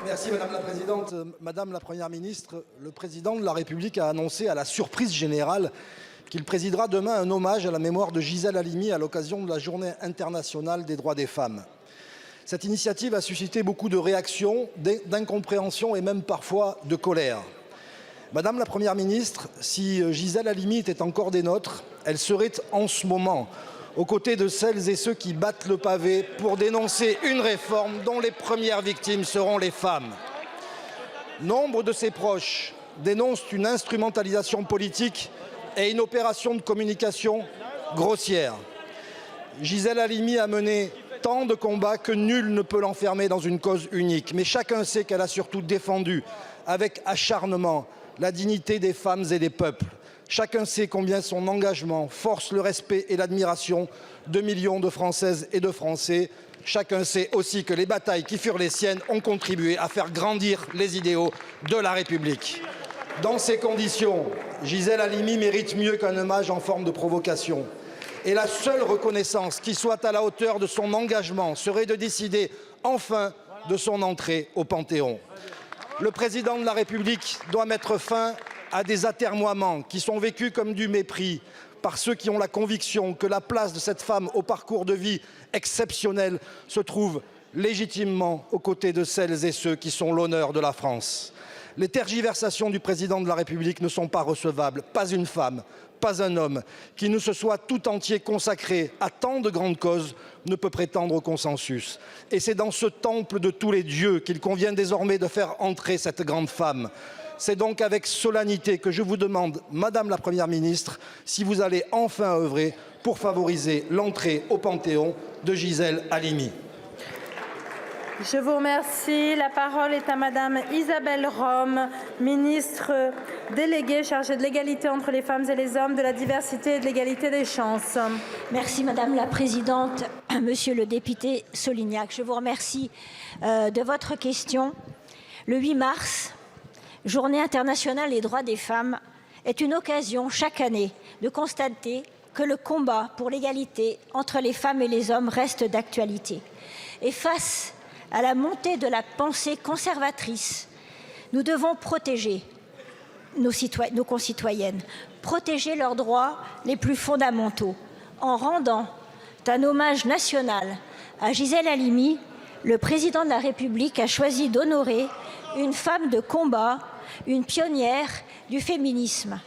Merci Madame la Présidente. Madame la Première ministre, le Président de la République a annoncé à la surprise générale qu'il présidera demain un hommage à la mémoire de Gisèle Halimi à l'occasion de la Journée internationale des droits des femmes. Cette initiative a suscité beaucoup de réactions, d'incompréhension et même parfois de colère. Madame la Première ministre, si Gisèle Halimi était encore des nôtres, elle serait en ce moment aux côtés de celles et ceux qui battent le pavé pour dénoncer une réforme dont les premières victimes seront les femmes. Nombre de ses proches dénoncent une instrumentalisation politique et une opération de communication grossière. Gisèle Halimi a mené tant de combats que nul ne peut l'enfermer dans une cause unique. Mais chacun sait qu'elle a surtout défendu avec acharnement la dignité des femmes et des peuples. Chacun sait combien son engagement force le respect et l'admiration de millions de Françaises et de Français. Chacun sait aussi que les batailles qui furent les siennes ont contribué à faire grandir les idéaux de la République. Dans ces conditions, Gisèle Halimi mérite mieux qu'un hommage en forme de provocation. Et la seule reconnaissance qui soit à la hauteur de son engagement serait de décider enfin de son entrée au Panthéon. Le président de la République doit mettre fin à des atermoiements qui sont vécus comme du mépris par ceux qui ont la conviction que la place de cette femme au parcours de vie exceptionnel se trouve légitimement aux côtés de celles et ceux qui sont l'honneur de la France. Les tergiversations du président de la République ne sont pas recevables. Pas une femme, pas un homme qui ne se soit tout entier consacré à tant de grandes causes ne peut prétendre au consensus. Et c'est dans ce temple de tous les dieux qu'il convient désormais de faire entrer cette grande femme. C'est donc avec solennité que je vous demande, Madame la Première ministre, si vous allez enfin œuvrer pour favoriser l'entrée au Panthéon de Gisèle Halimi. Je vous remercie. La parole est à Madame Isabelle Rome, ministre déléguée chargée de l'égalité entre les femmes et les hommes, de la diversité et de l'égalité des chances. Merci Madame la Présidente. Monsieur le député Solignac, je vous remercie de votre question. Le 8 mars, Journée internationale des droits des femmes, est une occasion chaque année de constater que le combat pour l'égalité entre les femmes et les hommes reste d'actualité. Et face à la montée de la pensée conservatrice, nous devons protéger nos concitoyennes, protéger leurs droits les plus fondamentaux. En rendant un hommage national à Gisèle Halimi, le président de la République a choisi d'honorer une femme de combat, une pionnière du féminisme,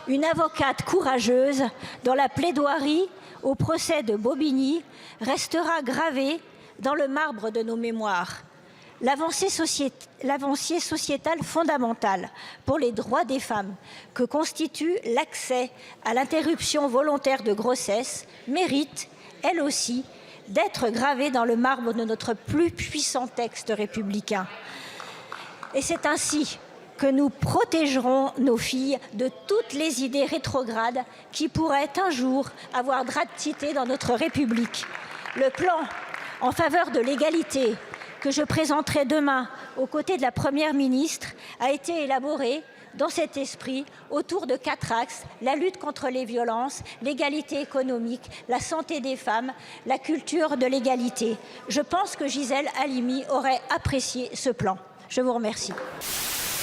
une avocate courageuse dont la plaidoirie au procès de Bobigny restera gravée dans le marbre de nos mémoires. L'avancée sociétale fondamentale pour les droits des femmes que constitue l'accès à l'interruption volontaire de grossesse mérite, elle aussi, d'être gravée dans le marbre de notre plus puissant texte républicain. Et c'est ainsi que nous protégerons nos filles de toutes les idées rétrogrades qui pourraient un jour avoir draticité dans notre République. Le plan en faveur de l'égalité que je présenterai demain aux côtés de la Première ministre a été élaboré dans cet esprit autour de 4 axes: la lutte contre les violences, l'égalité économique, la santé des femmes, la culture de l'égalité. Je pense que Gisèle Halimi aurait apprécié ce plan. Je vous remercie.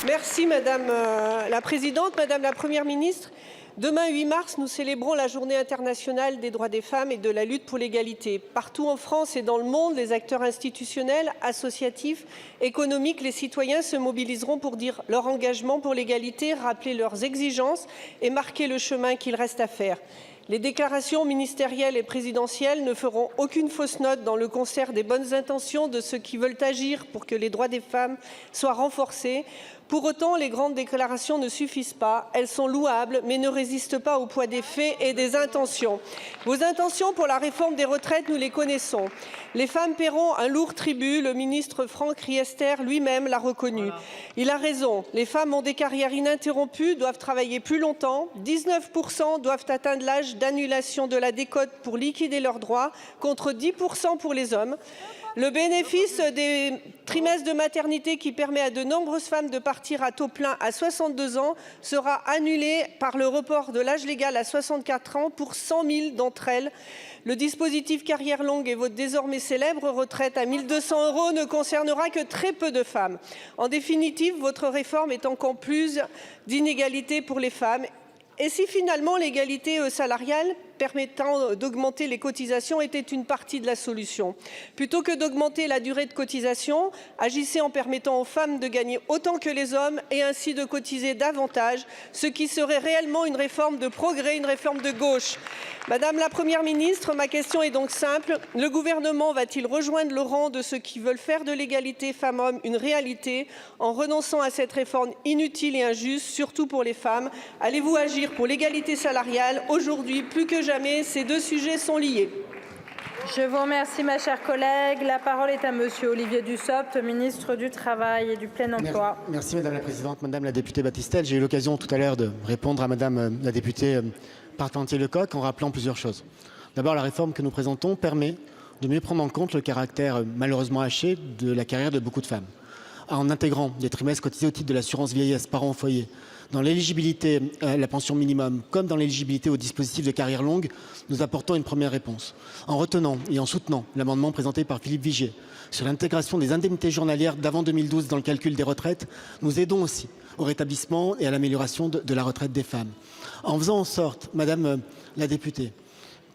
Merci Madame la Présidente, Madame la Première ministre. Demain, 8 mars, nous célébrons la Journée internationale des droits des femmes et de la lutte pour l'égalité. Partout en France et dans le monde, les acteurs institutionnels, associatifs, économiques, les citoyens se mobiliseront pour dire leur engagement pour l'égalité, rappeler leurs exigences et marquer le chemin qu'il reste à faire. Les déclarations ministérielles et présidentielles ne feront aucune fausse note dans le concert des bonnes intentions de ceux qui veulent agir pour que les droits des femmes soient renforcés. Pour autant, les grandes déclarations ne suffisent pas. Elles sont louables, mais ne résistent pas au poids des faits et des intentions. Vos intentions pour la réforme des retraites, nous les connaissons. Les femmes paieront un lourd tribut. Le ministre Franck Riester lui-même l'a reconnu. Il a raison. Les femmes ont des carrières ininterrompues, doivent travailler plus longtemps. 19% doivent atteindre l'âge d'annulation de la décote pour liquider leurs droits, contre 10% pour les hommes. Le bénéfice des trimestres de maternité qui permet à de nombreuses femmes de partir repartir à taux plein à 62 ans sera annulée par le report de l'âge légal à 64 ans pour 100 000 d'entre elles. Le dispositif carrière longue et votre désormais célèbre retraite à 1 200 € ne concernera que très peu de femmes. En définitive, votre réforme est encore plus d'inégalités pour les femmes. Et si finalement l'égalité salariale permettant d'augmenter les cotisations était une partie de la solution? Plutôt que d'augmenter la durée de cotisation, agissez en permettant aux femmes de gagner autant que les hommes et ainsi de cotiser davantage, ce qui serait réellement une réforme de progrès, une réforme de gauche. Madame la Première ministre, ma question est donc simple. Le gouvernement va-t-il rejoindre le rang de ceux qui veulent faire de l'égalité femmes-hommes une réalité en renonçant à cette réforme inutile et injuste, surtout pour les femmes? Allez-vous agir pour l'égalité salariale? Aujourd'hui, plus que jamais, ces deux sujets sont liés. Je vous remercie, ma chère collègue. La parole est à monsieur Olivier Dussopt, ministre du Travail et du Plein Emploi. Merci Madame la Présidente. Madame la députée Battistel, j'ai eu l'occasion tout à l'heure de répondre à Madame la députée Parpentier-Lecoq en rappelant plusieurs choses. D'abord, la réforme que nous présentons permet de mieux prendre en compte le caractère malheureusement haché de la carrière de beaucoup de femmes. En intégrant des trimestres cotisés au titre de l'assurance vieillesse par an au foyer, dans l'éligibilité à la pension minimum comme dans l'éligibilité au dispositif de carrière longue, nous apportons une première réponse. En retenant et en soutenant l'amendement présenté par Philippe Vigier sur l'intégration des indemnités journalières d'avant 2012 dans le calcul des retraites, nous aidons aussi au rétablissement et à l'amélioration de la retraite des femmes. En faisant en sorte, Madame la députée,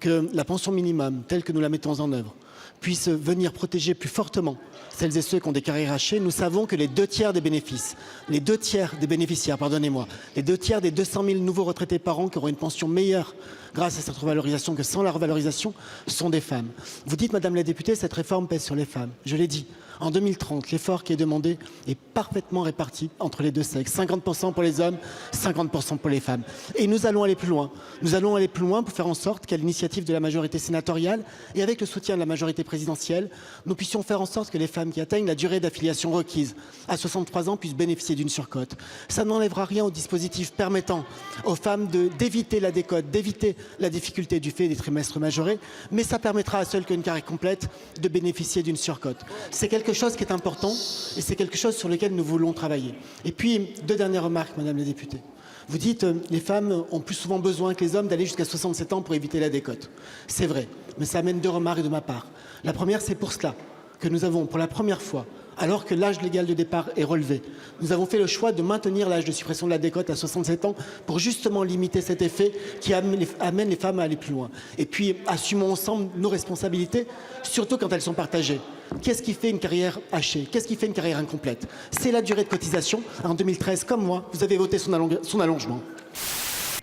que la pension minimum, telle que nous la mettons en œuvre, puisse venir protéger plus fortement celles et ceux qui ont des carrières hachées, nous savons que les 2 tiers des bénéficiaires, les 2 tiers des 200 000 nouveaux retraités par an qui auront une pension meilleure grâce à cette revalorisation que sans la revalorisation sont des femmes. Vous dites, Madame la députée, cette réforme pèse sur les femmes. Je l'ai dit. En 2030, l'effort qui est demandé est parfaitement réparti entre les deux sexes. 50% pour les hommes, 50% pour les femmes. Et nous allons aller plus loin. Nous allons aller plus loin pour faire en sorte qu'à l'initiative de la majorité sénatoriale et avec le soutien de la majorité présidentielle, nous puissions faire en sorte que les femmes qui atteignent la durée d'affiliation requise à 63 ans puissent bénéficier d'une surcote. Ça n'enlèvera rien au dispositif permettant aux femmes d'éviter la décote, d'éviter la difficulté du fait des trimestres majorés, mais ça permettra à celles qui ont une carrière complète de bénéficier d'une surcote. C'est quelque chose qui est important et c'est quelque chose sur lequel nous voulons travailler. Et puis, 2 dernières remarques, Madame la députée. Vous dites les femmes ont plus souvent besoin que les hommes d'aller jusqu'à 67 ans pour éviter la décote. C'est vrai, mais ça amène 2 remarques de ma part. La première, c'est pour cela que nous avons, pour la première fois, alors que l'âge légal de départ est relevé, nous avons fait le choix de maintenir l'âge de suppression de la décote à 67 ans pour justement limiter cet effet qui amène les femmes à aller plus loin. Et puis, assumons ensemble nos responsabilités, surtout quand elles sont partagées. Qu'est-ce qui fait une carrière hachée? Qu'est-ce qui fait une carrière incomplète? C'est la durée de cotisation. En 2013, comme moi, vous avez voté son allongement.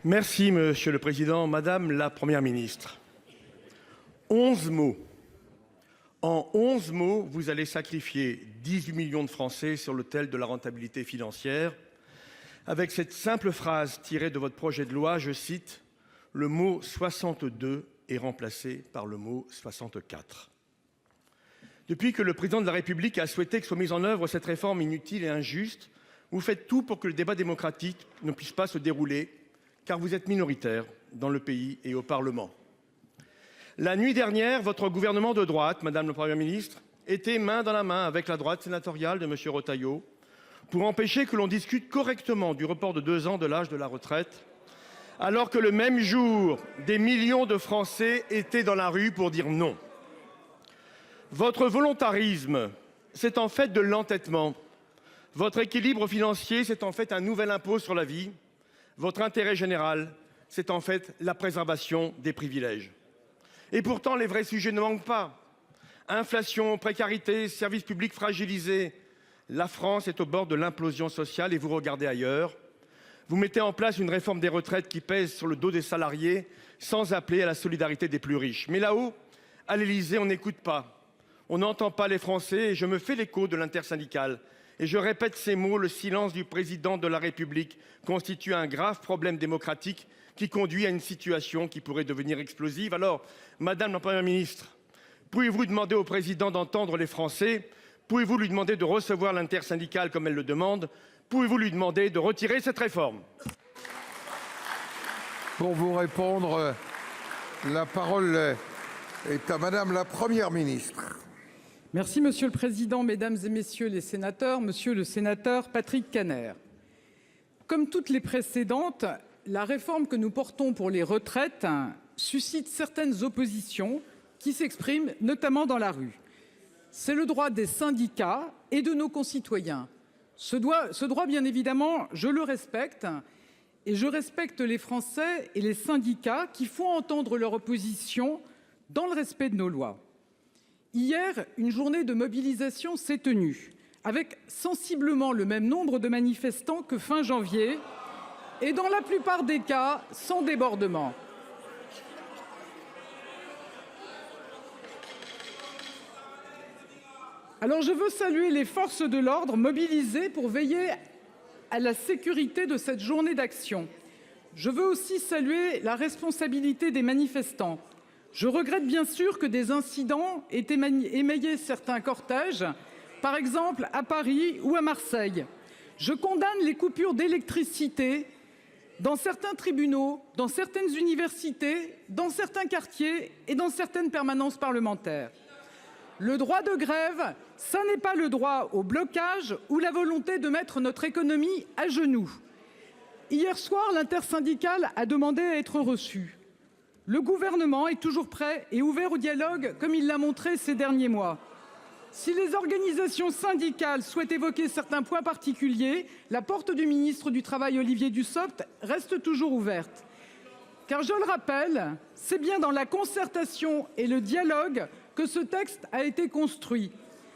Merci, Monsieur le Président. Madame la Première ministre, 11 mots. En 11 mots, vous allez sacrifier 18 millions de Français sur l'autel de la rentabilité financière. Avec cette simple phrase tirée de votre projet de loi, je cite, « Le mot 62 est remplacé par le mot 64 ». Depuis que le président de la République a souhaité que soit mise en œuvre cette réforme inutile et injuste, vous faites tout pour que le débat démocratique ne puisse pas se dérouler, car vous êtes minoritaire dans le pays et au Parlement. La nuit dernière, votre gouvernement de droite, Madame la Première ministre, était main dans la main avec la droite sénatoriale de M. Retailleau pour empêcher que l'on discute correctement du report de 2 ans de l'âge de la retraite, alors que le même jour, des millions de Français étaient dans la rue pour dire non. Votre volontarisme, c'est en fait de l'entêtement. Votre équilibre financier, c'est en fait un nouvel impôt sur la vie. Votre intérêt général, c'est en fait la préservation des privilèges. Et pourtant, les vrais sujets ne manquent pas. Inflation, précarité, services publics fragilisés. La France est au bord de l'implosion sociale et vous regardez ailleurs. Vous mettez en place une réforme des retraites qui pèse sur le dos des salariés sans appeler à la solidarité des plus riches. Mais là-haut, à l'Élysée, on n'écoute pas. On n'entend pas les Français et je me fais l'écho de l'intersyndicale. Et je répète ces mots, le silence du président de la République constitue un grave problème démocratique qui conduit à une situation qui pourrait devenir explosive. Alors, Madame la Première ministre, pouvez-vous demander au président d'entendre les Français? Pouvez-vous lui demander de recevoir l'intersyndicale comme elle le demande? Pouvez-vous lui demander de retirer cette réforme? Pour vous répondre, la parole est à Madame la Première ministre. Merci Monsieur le Président, Mesdames et Messieurs les sénateurs, Monsieur le sénateur Patrick Kanner. Comme toutes les précédentes, la réforme que nous portons pour les retraites suscite certaines oppositions qui s'expriment notamment dans la rue. C'est le droit des syndicats et de nos concitoyens. Ce droit, bien évidemment, je le respecte et je respecte les Français et les syndicats qui font entendre leur opposition dans le respect de nos lois. Hier, une journée de mobilisation s'est tenue avec sensiblement le même nombre de manifestants que fin janvier et dans la plupart des cas sans débordement. Alors je veux saluer les forces de l'ordre mobilisées pour veiller à la sécurité de cette journée d'action. Je veux aussi saluer la responsabilité des manifestants. Je regrette bien sûr que des incidents aient émaillé certains cortèges, par exemple à Paris ou à Marseille. Je condamne les coupures d'électricité dans certains tribunaux, dans certaines universités, dans certains quartiers et dans certaines permanences parlementaires. Le droit de grève, ça n'est pas le droit au blocage ou la volonté de mettre notre économie à genoux. Hier soir, l'intersyndicale a demandé à être reçu. Le gouvernement est toujours prêt et ouvert au dialogue comme il l'a montré ces derniers mois. Si les organisations syndicales souhaitent évoquer certains points particuliers, la porte du ministre du Travail Olivier Dussopt reste toujours ouverte. Car je le rappelle, c'est bien dans la concertation et le dialogue que ce texte a été construit.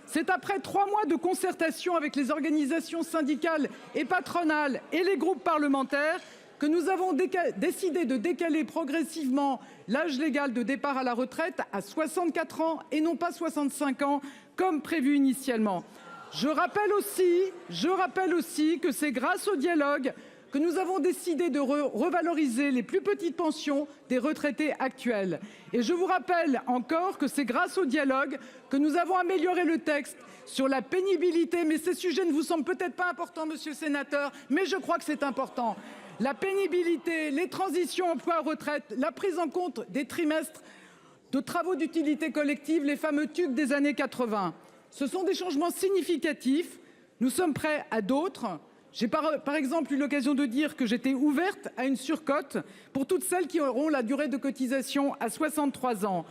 C'est après 3 mois de concertation avec les organisations syndicales et patronales et les groupes parlementaires que nous avons décidé de décaler progressivement l'âge légal de départ à la retraite à 64 ans et non pas 65 ans comme prévu initialement. Je rappelle aussi que c'est grâce au dialogue que nous avons décidé de revaloriser les plus petites pensions des retraités actuels. Et je vous rappelle encore que c'est grâce au dialogue que nous avons amélioré le texte sur la pénibilité. Mais ces sujets ne vous semblent peut-être pas importants, monsieur le sénateur, mais je crois que c'est important. La pénibilité, les transitions emploi-retraite, la prise en compte des trimestres de travaux d'utilité collective, les fameux TUC des années 80. Ce sont des changements significatifs. Nous sommes prêts à d'autres. J'ai par exemple eu l'occasion de dire que j'étais ouverte à une surcote pour toutes celles qui auront la durée de cotisation à 63 ans.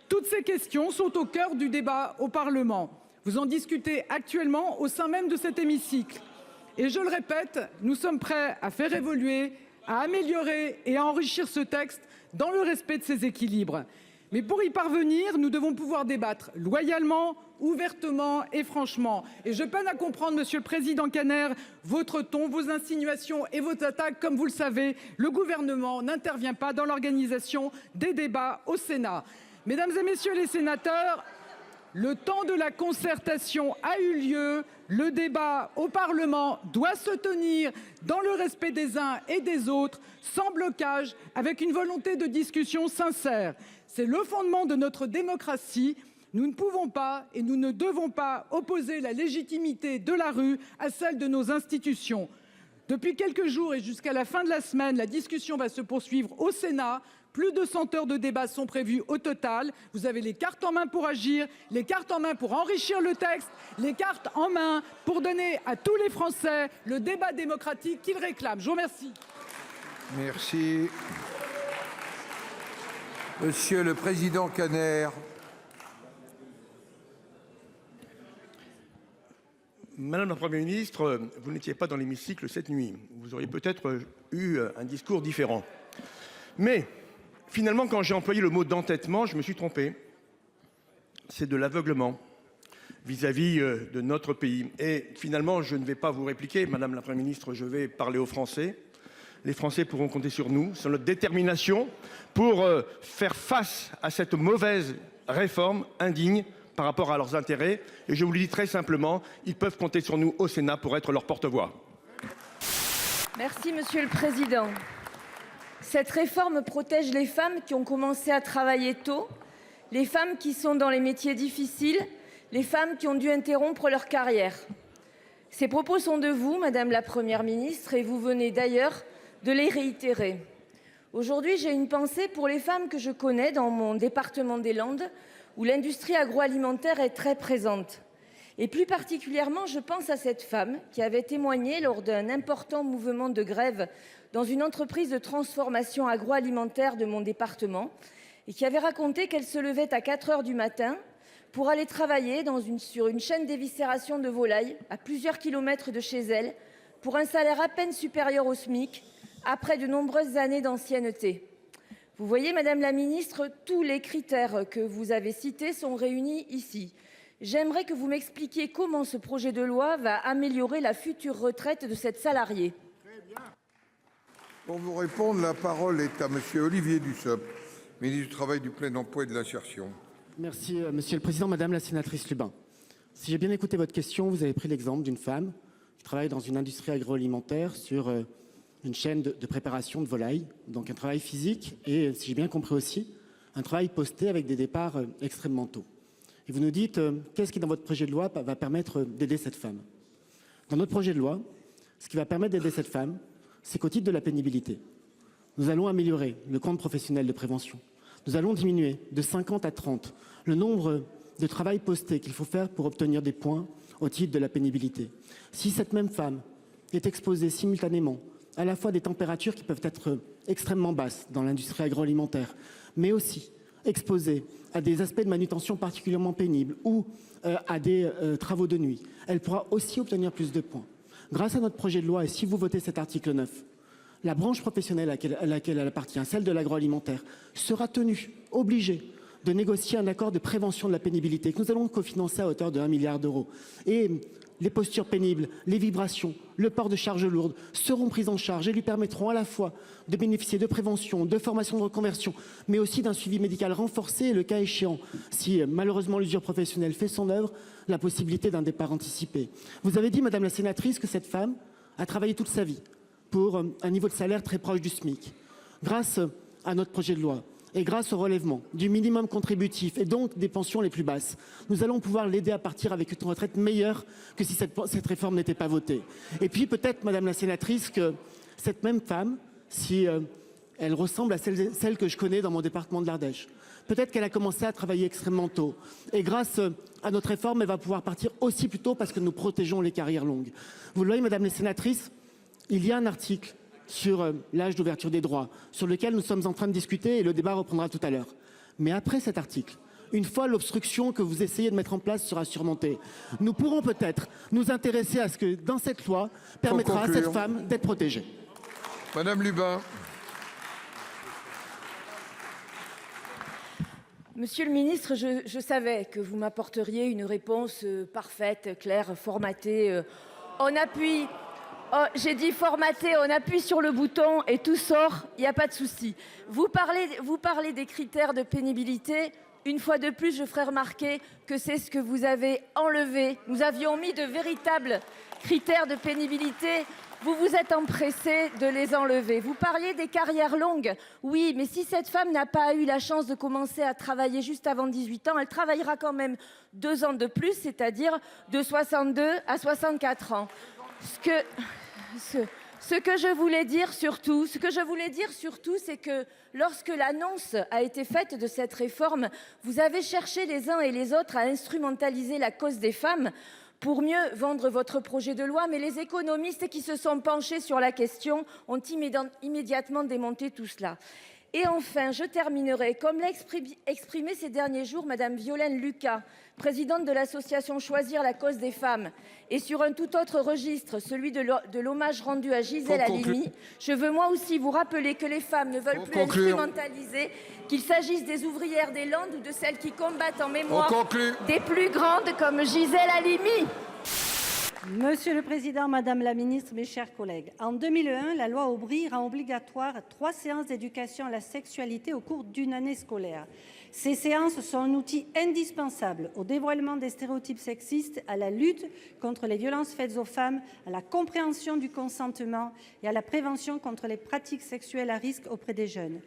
Toutes ces questions sont au cœur du débat au Parlement. Vous en discutez actuellement au sein même de cet hémicycle. Et je le répète, nous sommes prêts à faire évoluer, à améliorer et à enrichir ce texte dans le respect de ses équilibres. Mais pour y parvenir, nous devons pouvoir débattre loyalement, ouvertement et franchement. Et je peine à comprendre, monsieur le président Kanner, votre ton, vos insinuations et vos attaques. Comme vous le savez, le gouvernement n'intervient pas dans l'organisation des débats au Sénat. Mesdames et messieurs les sénateurs, le temps de la concertation a eu lieu. Le débat au Parlement doit se tenir dans le respect des uns et des autres, sans blocage, avec une volonté de discussion sincère. C'est le fondement de notre démocratie. Nous ne pouvons pas et nous ne devons pas opposer la légitimité de la rue à celle de nos institutions. Depuis quelques jours et jusqu'à la fin de la semaine, la discussion va se poursuivre au Sénat. Plus de 100 heures de débat sont prévues au total. Vous avez les cartes en main pour agir, les cartes en main pour enrichir le texte, les cartes en main pour donner à tous les Français le débat démocratique qu'ils réclament. Je vous remercie. Merci. Monsieur le président Kanner. Madame la Première ministre, vous n'étiez pas dans l'hémicycle cette nuit. Vous auriez peut-être eu un discours différent. Mais finalement, quand j'ai employé le mot d'entêtement, je me suis trompé. C'est de l'aveuglement vis-à-vis de notre pays. Et finalement, je ne vais pas vous répliquer, Madame la Première ministre, je vais parler aux Français. Les Français pourront compter sur nous, sur notre détermination pour faire face à cette mauvaise réforme indigne par rapport à leurs intérêts. Et je vous le dis très simplement, ils peuvent compter sur nous au Sénat pour être leur porte-voix. Merci, Monsieur le Président. Cette réforme protège les femmes qui ont commencé à travailler tôt, les femmes qui sont dans les métiers difficiles, les femmes qui ont dû interrompre leur carrière. Ces propos sont de vous, Madame la Première ministre, et vous venez d'ailleurs de les réitérer. Aujourd'hui, j'ai une pensée pour les femmes que je connais dans mon département des Landes, où l'industrie agroalimentaire est très présente. Et plus particulièrement, je pense à cette femme qui avait témoigné lors d'un important mouvement de grève dans une entreprise de transformation agroalimentaire de mon département et qui avait raconté qu'elle se levait à 4 heures du matin pour aller travailler sur une chaîne d'éviscération de volailles à plusieurs kilomètres de chez elle pour un salaire à peine supérieur au SMIC après de nombreuses années d'ancienneté. Vous voyez, Madame la Ministre, tous les critères que vous avez cités sont réunis ici. J'aimerais que vous m'expliquiez comment ce projet de loi va améliorer la future retraite de cette salariée. Pour vous répondre, la parole est à monsieur Olivier Dussopt, ministre du Travail, du Plein Emploi et de l'Insertion. Merci, Monsieur le Président. Madame la sénatrice Lubin, si j'ai bien écouté votre question, vous avez pris l'exemple d'une femme qui travaille dans une industrie agroalimentaire sur une chaîne de préparation de volailles, donc un travail physique et, si j'ai bien compris aussi, un travail posté avec des départs extrêmement tôt. Et vous nous dites, qu'est-ce qui dans votre projet de loi va permettre d'aider cette femme? Dans notre projet de loi, ce qui va permettre d'aider cette femme, c'est qu'au titre de la pénibilité, nous allons améliorer le compte professionnel de prévention. Nous allons diminuer de 50 à 30 le nombre de travail posté qu'il faut faire pour obtenir des points au titre de la pénibilité. Si cette même femme est exposée simultanément à la fois des températures qui peuvent être extrêmement basses dans l'industrie agroalimentaire, mais aussi exposée à des aspects de manutention particulièrement pénibles ou à des travaux de nuit, elle pourra aussi obtenir plus de points. Grâce à notre projet de loi, et si vous votez cet article 9, la branche professionnelle à laquelle elle appartient, celle de l'agroalimentaire, sera tenue, obligée de négocier un accord de prévention de la pénibilité que nous allons cofinancer à hauteur de 1 milliard d'euros. Et les postures pénibles, les vibrations, le port de charges lourdes seront prises en charge et lui permettront à la fois de bénéficier de prévention, de formation de reconversion, mais aussi d'un suivi médical renforcé et, le cas échéant, si malheureusement l'usure professionnelle fait son œuvre, la possibilité d'un départ anticipé. Vous avez dit, Madame la sénatrice, que cette femme a travaillé toute sa vie pour un niveau de salaire très proche du SMIC. Grâce à notre projet de loi et grâce au relèvement du minimum contributif et donc des pensions les plus basses, nous allons pouvoir l'aider à partir avec une retraite meilleure que si cette réforme n'était pas votée. Et puis peut-être, Madame la sénatrice, que cette même femme, si elle ressemble à celle que je connais dans mon département de l'Ardèche, peut-être qu'elle a commencé à travailler extrêmement tôt. Et grâce à notre réforme, elle va pouvoir partir aussi plus tôt parce que nous protégeons les carrières longues. Vous le voyez, Madame la sénatrice, il y a un article sur l'âge d'ouverture des droits, sur lequel nous sommes en train de discuter et le débat reprendra tout à l'heure. Mais après cet article, une fois l'obstruction que vous essayez de mettre en place sera surmontée, nous pourrons peut-être nous intéresser à ce que dans cette loi permettra à cette femme d'être protégée. Madame Lubin. Monsieur le ministre, je savais que vous m'apporteriez une réponse parfaite, claire, formatée. On appuie. Oh, j'ai dit formaté, on appuie sur le bouton et tout sort, il n'y a pas de souci. Vous parlez des critères de pénibilité. Une fois de plus, je ferai remarquer que c'est ce que vous avez enlevé. Nous avions mis de véritables critères de pénibilité. Vous vous êtes empressé de les enlever. Vous parliez des carrières longues. Oui, mais si cette femme n'a pas eu la chance de commencer à travailler juste avant 18 ans, elle travaillera quand même 2 ans de plus, c'est-à-dire de 62 à 64 ans. Ce que je voulais dire surtout, c'est que lorsque l'annonce a été faite de cette réforme, vous avez cherché les uns et les autres à instrumentaliser la cause des femmes pour mieux vendre votre projet de loi, mais les économistes qui se sont penchés sur la question ont immédiatement démonté tout cela. Et enfin, je terminerai, comme l'a exprimé ces derniers jours Madame Violaine Lucas, présidente de l'association Choisir la cause des femmes, et sur un tout autre registre, celui de l'hommage rendu à Gisèle Halimi, je veux moi aussi vous rappeler que les femmes ne veulent plus instrumentaliser, qu'il s'agisse des ouvrières des Landes ou de celles qui combattent en mémoire des plus grandes comme Gisèle Halimi. Monsieur le Président, Madame la Ministre, mes chers collègues, en 2001, la loi Aubry rend obligatoire 3 séances d'éducation à la sexualité au cours d'une année scolaire. Ces séances sont un outil indispensable au dévoilement des stéréotypes sexistes, à la lutte contre les violences faites aux femmes, à la compréhension du consentement et à la prévention contre les pratiques sexuelles à risque auprès des jeunes.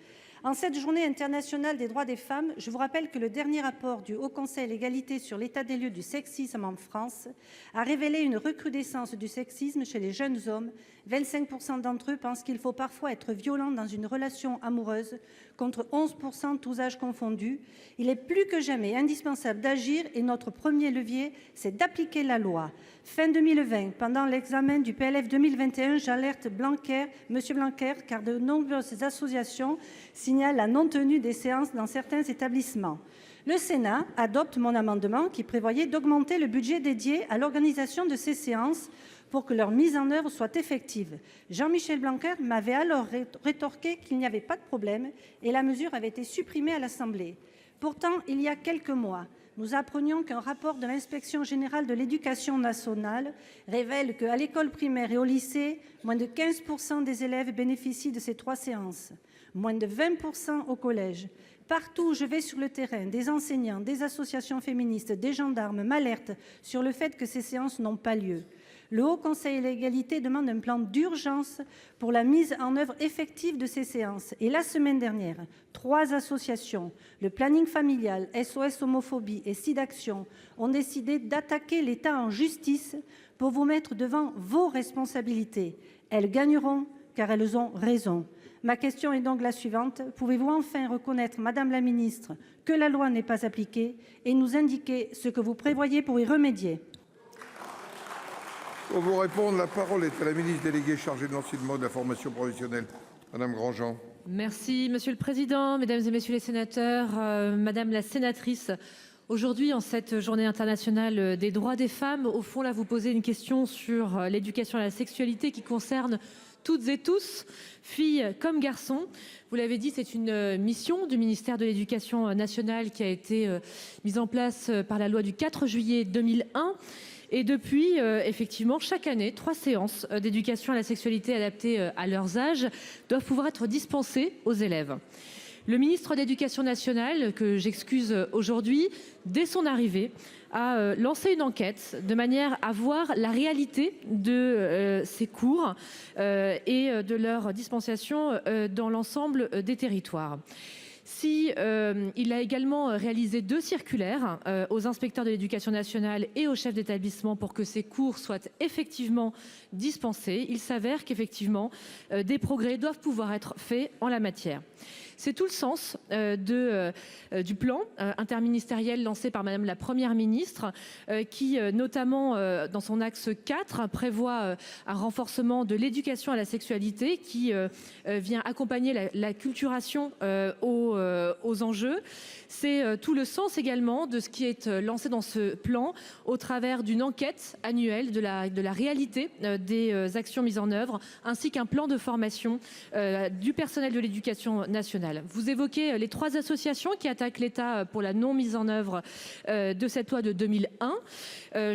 En cette journée internationale des droits des femmes, je vous rappelle que le dernier rapport du Haut Conseil à l'égalité sur l'état des lieux du sexisme en France a révélé une recrudescence du sexisme chez les jeunes hommes. 25% d'entre eux pensent qu'il faut parfois être violent dans une relation amoureuse, contre 11% tous âges confondus. Il est plus que jamais indispensable d'agir et notre premier levier, c'est d'appliquer la loi. Fin 2020, pendant l'examen du PLF 2021, j'alerte Monsieur Blanquer, car de nombreuses associations signalent la non-tenue des séances dans certains établissements. Le Sénat adopte mon amendement qui prévoyait d'augmenter le budget dédié à l'organisation de ces séances pour que leur mise en œuvre soit effective. Jean-Michel Blanquer m'avait alors rétorqué qu'il n'y avait pas de problème et la mesure avait été supprimée à l'Assemblée. Pourtant, il y a quelques mois, nous apprenions qu'un rapport de l'Inspection générale de l'éducation nationale révèle qu'à l'école primaire et au lycée, moins de 15% des élèves bénéficient de ces 3 séances, moins de 20% au collège. Partout où je vais sur le terrain, des enseignants, des associations féministes, des gendarmes m'alertent sur le fait que ces séances n'ont pas lieu. Le Haut Conseil à l'égalité demande un plan d'urgence pour la mise en œuvre effective de ces séances. Et la semaine dernière, 3 associations, le Planning familial, SOS Homophobie et SIDAction, ont décidé d'attaquer l'État en justice pour vous mettre devant vos responsabilités. Elles gagneront car elles ont raison. Ma question est donc la suivante. Pouvez-vous enfin reconnaître, Madame la Ministre, que la loi n'est pas appliquée et nous indiquer ce que vous prévoyez pour y remédier ? Pour vous répondre, la parole est à la ministre déléguée chargée de l'enseignement et de la formation professionnelle, Madame Grandjean. Merci Monsieur le Président, Mesdames et Messieurs les sénateurs, Madame la sénatrice. Aujourd'hui, en cette journée internationale des droits des femmes, au fond, là, vous posez une question sur l'éducation à la sexualité qui concerne toutes et tous, filles comme garçons. Vous l'avez dit, c'est une mission du ministère de l'Éducation nationale qui a été mise en place par la loi du 4 juillet 2001. Et depuis, effectivement, chaque année, 3 séances d'éducation à la sexualité adaptées à leurs âges doivent pouvoir être dispensées aux élèves. Le ministre de l'Éducation nationale, que j'excuse aujourd'hui, dès son arrivée, a lancé une enquête de manière à voir la réalité de ces cours et de leur dispensation dans l'ensemble des territoires. Il a également réalisé 2 circulaires aux inspecteurs de l'éducation nationale et aux chefs d'établissement pour que ces cours soient effectivement dispensés. Il s'avère qu'effectivement, des progrès doivent pouvoir être faits en la matière. C'est tout le sens du plan interministériel lancé par Madame la Première ministre qui, notamment dans son axe 4, prévoit un renforcement de l'éducation à la sexualité qui vient accompagner la culturation aux enjeux. C'est tout le sens également de ce qui est lancé dans ce plan au travers d'une enquête annuelle de la réalité des actions mises en œuvre ainsi qu'un plan de formation du personnel de l'éducation nationale. Vous évoquez les 3 associations qui attaquent l'État pour la non mise en œuvre de cette loi de 2001.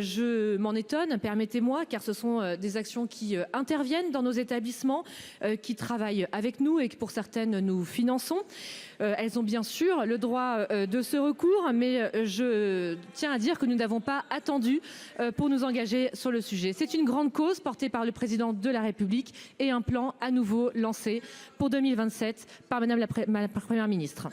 Je m'en étonne, permettez-moi, car ce sont des actions qui interviennent dans nos établissements, qui travaillent avec nous et que pour certaines nous finançons. Elles ont bien sûr le droit de ce recours, mais je tiens à dire que nous n'avons pas attendu pour nous engager sur le sujet. C'est une grande cause portée par le président de la République et un plan à nouveau lancé pour 2027 par Madame la Première ministre.